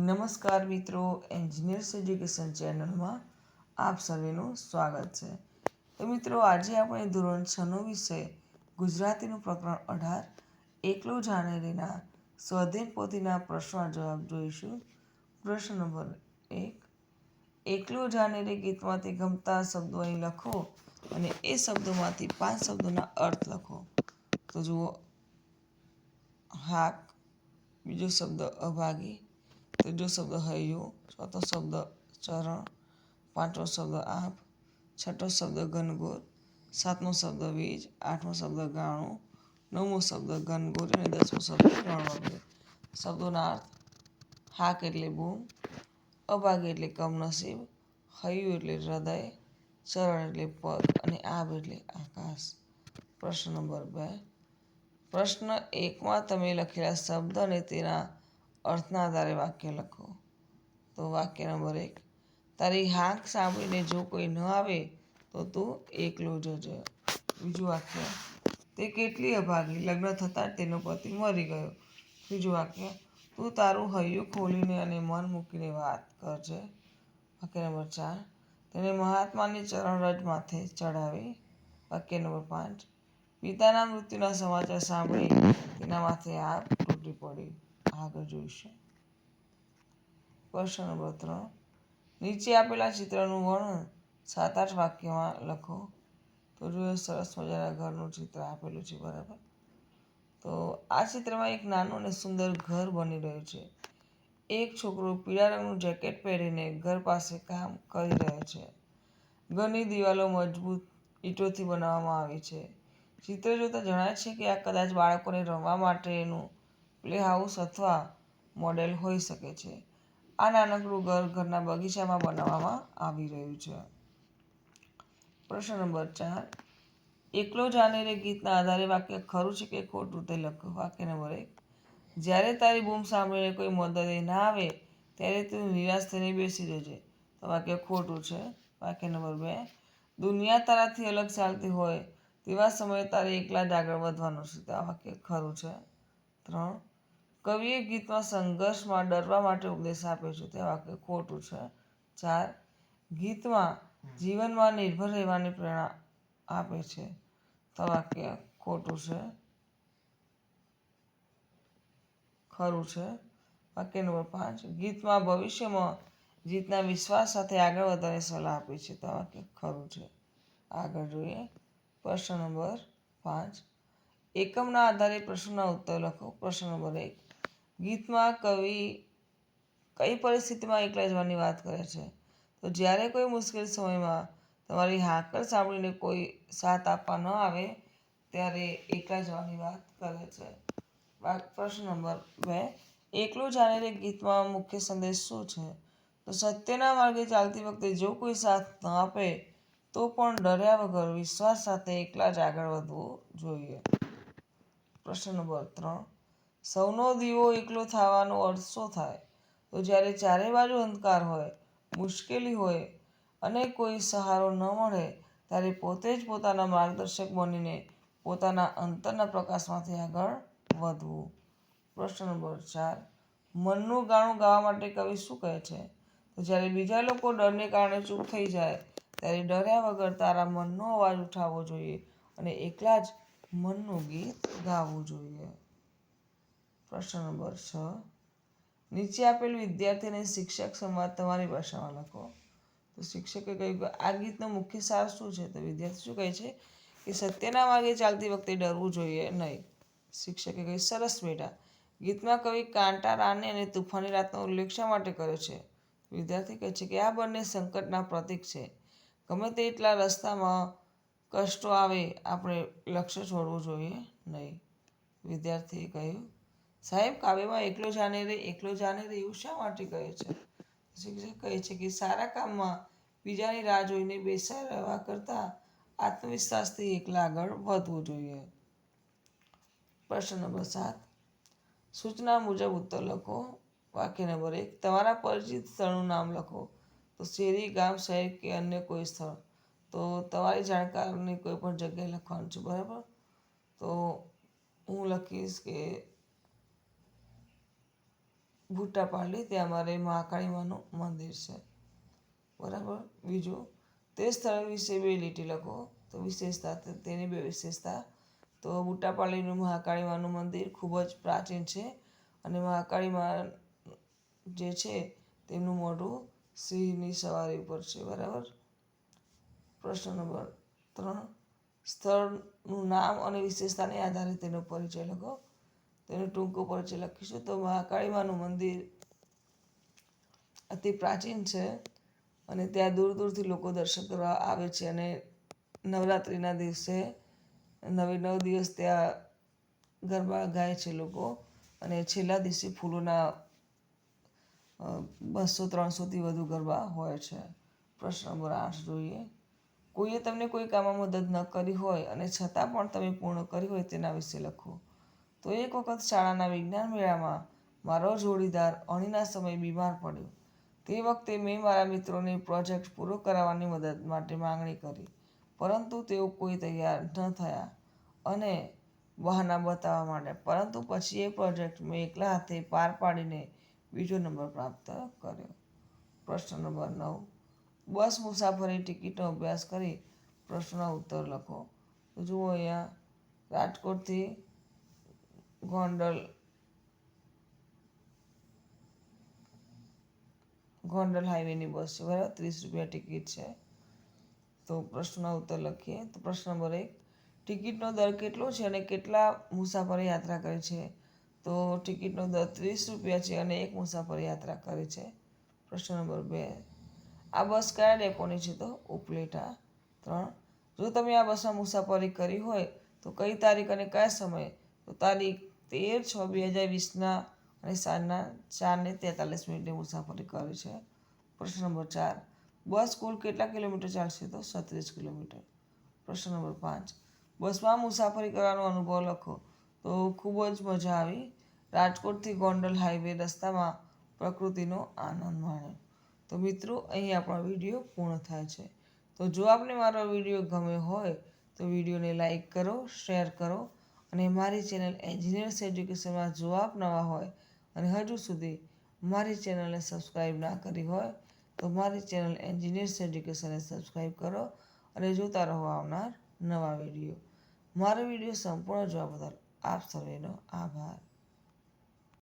નમસ્કાર મિત્રો, engineers education ચેનલમાં આપ સર્વેનું સ્વાગત છે. તો મિત્રો, આજે આપણે ધોરણ 6નો વિષય ગુજરાતીનું પ્રકરણ 18 એકલો જાનેરીના સ્વાધ્યાય પોથીના પ્રશ્ન જવાબ જોઈશું. પ્રશ્ન નંબર 1. એકલો જાનેરી ગીતમાંથી ગમતા શબ્દો અહીં લખો અને એ શબ્દોમાંથી 5 શબ્દોના અર્થ લખો. તો જુઓ, હાક, બીજો શબ્દ અભાગી, ત્રીજો શબ્દ હૈયું, ચોથો શબ્દ ચરણ, પાંચમો શબ્દ આપ, છઠ્ઠો શબ્દ ઘનઘોર, સાતમો શબ્દ વીજ, આઠમો શબ્દ ગાણું, નવમો શબ્દ ઘનઘોર અને 10મો શબ્દ રણવગર. શબ્દોના અર્થ: હાક એટલે બૂમ, અભાગી એટલે કમનસીબ, હૈયું એટલે હૃદય, ચરણ એટલે પગ અને આબ એટલે આકાશ. પ્રશ્ન નંબર 2. પ્રશ્ન 1માં તમે લખેલા શબ્દ અને તેના અર્થના આધારે વાક્ય લખો. તો વાક્ય નંબર 1. તારી હાક સાંભળીને જો કોઈ ન આવે તો તું એકલો જજે. બીજું વાક્ય: તે કેટલી અભાગી, લગ્ન થતાં જ તેનો પતિ મરી ગયો. ત્રીજું વાક્ય: તું તારું હૈયું ખોલીને અને મન મૂકીને વાત કરજે. વાક્ય નંબર 4. તેણે મહાત્માની ચરણરજ માથે ચડાવી. વાક્ય નંબર 5. પિતાના મૃત્યુના સમાચાર સાંભળી તેના માથે આગ તૂટી પડી. આગળ જોઈશું. પ્રશ્ન નંબર 3. નીચે આપેલા ચિત્રનું વર્ણન 7-8 વાક્યમાં લખો. તો જોઈએ, સરસ મજાના ઘરનું ચિત્ર આપેલું છે, બરાબર. તો આ ચિત્રમાં એક નાનું અને સુંદર ઘર બની રહ્યું છે. એક છોકરો પીળા રંગનું જેકેટ પહેરીને ઘર પાસે કામ કરી રહ્યો છે. ઘરની દિવાલો મજબૂત ઈંટોથી બનાવવામાં આવી છે. ચિત્ર જોતાં જણાય છે કે આ કદાચ બાળકોને રમવા માટેનું પ્લે હાઉસ અથવા મોડેલ હોઈ શકે છે. આ નાનકડું ઘર ઘરના બગીચામાં બનાવવામાં આવી રહ્યું છે. પ્રશ્ન નંબર 4. એકલો જાનેરે ગીતના આધારે વાક્ય ખરું છે કે ખોટું તે લખો. વાક્ય નંબર 1. જ્યારે તારી બૂમ સાંભળીને કોઈ મદદે ના આવે ત્યારે તું નિરાશ થઈને બેસી જજે. તો વાક્ય ખોટું છે. વાક્ય નંબર 2. દુનિયા તારાથી અલગ ચાલતી હોય તેવા સમયે તારે એકલા જ આગળ વધવાનું છે. તો આ વાક્ય ખરું છે. 3. કવિએ ગીતમાં સંઘર્ષમાં ડરવા માટે ઉપદેશ આપ્યો છે. તે વાક્ય ખોટું છે. 4. ગીતમાં જીવનમાં નિર્ભર રહેવાની પ્રેરણા આપે છે. તો વાક્ય ખોટું છે. ખરું છે. વાક્ય નંબર 5. ગીતમાં ભવિષ્યમાં જીતના વિશ્વાસ સાથે આગળ વધવાની સલાહ આપી છે. તો વાક્ય ખરું છે. આગળ જોઈએ. પ્રશ્ન નંબર 5. એકમના આધારે પ્રશ્નના ઉત્તર લખો. પ્રશ્ન નંબર 1. ગીતમાં કવિ કઈ પરિસ્થિતિમાં એકલા જવાની વાત કરે છે? તો જ્યારે કોઈ મુશ્કેલ સમયમાં તમારી હાકલ સાંભળીને કોઈ સાથ આપવા ન આવે ત્યારે એકલા જવાની વાત કરે છે. પ્રશ્ન નંબર 2. એકલો જાનેરે ગીતમાં મુખ્ય સંદેશ શું છે? તો સત્યના માર્ગે ચાલતી વખતે જો કોઈ સાથ ન આપે તો પણ ડર્યા વગર વિશ્વાસ સાથે એકલા જ આગળ વધવું જોઈએ. પ્રશ્ન નંબર 3. સૌનો દીવો એકલો થવાનો અર્થ શું થાય? તો જ્યારે ચારે બાજુ અંધકાર હોય, મુશ્કેલી હોય અને કોઈ સહારો ન મળે ત્યારે પોતે જ પોતાના માર્ગદર્શક બનીને પોતાના અંતરના પ્રકાશમાંથી આગળ વધવું. પ્રશ્ન નંબર 4. મનનું ગાણું ગાવા માટે કવિ શું કહે છે? તો જ્યારે બીજા લોકો ડરને કારણે ચૂપ થઈ જાય ત્યારે ડર્યા વગર તારા મનનો અવાજ ઉઠાવવો જોઈએ અને એકલા જ મનનું ગીત ગાવું જોઈએ. પ્રશ્ન નંબર 6. નીચે આપેલ વિદ્યાર્થી અને શિક્ષક સંવાદ તમારી ભાષામાં લખો. તો શિક્ષકે કહ્યું કે આ ગીતનો મુખ્ય સાર શું છે? તો વિદ્યાર્થી શું કહે છે કે સત્યના માર્ગે ચાલતી વખતે ડરવું જોઈએ નહીં. શિક્ષકે કહ્યું, સરસ બેટા, ગીતમાં કવિ કાંટા રાની અને તુફાની રાતનો ઉલ્લેખ શા માટે કર્યો છે? વિદ્યાર્થી કહે છે કે આ બંને સંકટના પ્રતીક છે. ગમે તેટલા રસ્તામાં કષ્ટો આવે આપણે લક્ષ્ય છોડવું જોઈએ નહીં. વિદ્યાર્થીએ કહ્યું, સાહેબ, કાવ્યમાં એકલો જાને રે એવું શા માટે કહે છે? શિક્ષક કહે છે કે સારા કામમાં બીજાની રાહ જોઈને બેસા રહેવા કરતાં આત્મવિશ્વાસથી એકલા આગળ વધવું જોઈએ. પ્રશ્ન નંબર 7. સૂચના મુજબ ઉત્તર લખો. વાક્ય નંબર 1. તમારા પરિચિત સ્થળનું નામ લખો. તો શેરી, ગામ, શહેર કે અન્ય કોઈ સ્થળ. તો તમારી જાણકારની કોઈ પણ જગ્યાએ લખવાનું છે, બરાબર. તો હું લખીશ કે ભૂટાપાલી ત્યાં અમારે મહાકાળી માનું મંદિર છે. બરાબર. બીજું, તે સ્થળ વિશે 2 લીટી લખો. તો વિશેષતા, તેની 2 વિશેષતા. તો બુટાપાલીનું મહાકાળી માનું મંદિર ખૂબ જ પ્રાચીન છે અને મહાકાળી મા જે છે તેમનું મોઢું સિંહની સવારી ઉપર છે. બરાબર. પ્રશ્ન નંબર 3, સ્થળનું નામ અને વિશેષતાને આધારે તેનો પરિચય લખો. તેનો ટૂંકો પરિચય લખીશું. તો મહાકાળી માનું મંદિર અતિ પ્રાચીન છે અને ત્યાં દૂર દૂરથી લોકો દર્શન કરવા આવે છે અને નવરાત્રિના દિવસે 9 દિવસ ત્યાં ગરબા ગાય છે લોકો અને છેલ્લા દિવસે ફૂલોના 200-300થી વધુ ગરબા હોય છે. પ્રશ્ન નંબર 8 જોઈએ. કોઈએ તમને કોઈ કામમાં મદદ ન કરી હોય અને છતાં પણ તમે પૂર્ણ કરી હોય તેના વિશે લખો. તો એક વખત શાળાના વિજ્ઞાન મેળામાં મારો જોડીદાર અણીના સમયે બીમાર પડ્યો. તે વખતે મેં મારા મિત્રોને પ્રોજેક્ટ પૂરો કરાવવાની મદદ માટે માંગણી કરી, પરંતુ તેઓ કોઈ તૈયાર ન થયા અને બહાના બતાવવા માંડ્યા. પરંતુ પછી એ પ્રોજેક્ટ મેં એકલા હાથે પાર પાડીને બીજો નંબર પ્રાપ્ત કર્યો. પ્રશ્ન નંબર 9, બસ મુસાફરી ટિકિટનો અભ્યાસ કરી પ્રશ્નોના ઉત્તર લખો. તો જુઓ અહીંયા રાજકોટથી ગોંડલ હાઈવેની બસ છે. બરાબર. 30 રૂપિયા ટિકિટ છે. તો પ્રશ્નોના ઉત્તર લખીએ. તો પ્રશ્ન નંબર 1, ટિકિટનો દર કેટલો છે અને કેટલા મુસાફરી યાત્રા કરે છે? તો ટિકિટનો દર 30 રૂપિયા છે અને 1 મુસાફરી યાત્રા કરે છે. પ્રશ્ન નંબર 2, આ બસ કયા ડેપોની છે? તો ઉપલેટા. 3, જો તમે આ બસમાં મુસાફરી કરી હોય તો કઈ તારીખ અને કયા સમયે? તો તારીખ 13/6/2020 અને સાંજના 4:43 મુસાફરી કરી છે. પ્રશ્ન નંબર 4, બસ કુલ કેટલા કિલોમીટર ચાલશે? તો 36 કિલોમીટર. પ્રશ્ન નંબર 5, બસમાં મુસાફરી કરવાનો અનુભવ લખો. તો ખૂબ જ મજા આવી. રાજકોટથી ગોંડલ હાઈવે રસ્તામાં પ્રકૃતિનો આનંદ માણ્યો. તો મિત્રો, અહીં આપણો વિડીયો પૂર્ણ થાય છે. તો જો આપને મારો વિડીયો ગમ્યો હોય તો વિડીયોને લાઈક કરો, શેર કરો અને મારી ચેનલ એન્જિનિયર્સ એજ્યુકેશનમાં જો આપ નવા હોય અને હજુ સુધી મારી ચેનલને સબસ્ક્રાઈબ ના કરી હોય તો મારી ચેનલ એન્જિનિયર્સ એજ્યુકેશનને સબસ્ક્રાઈબ કરો અને જોતા રહો આવનાર નવા વિડીયો. મારો વિડીયો સંપૂર્ણ જોવા બદલ આપ સર્વેનો આભાર.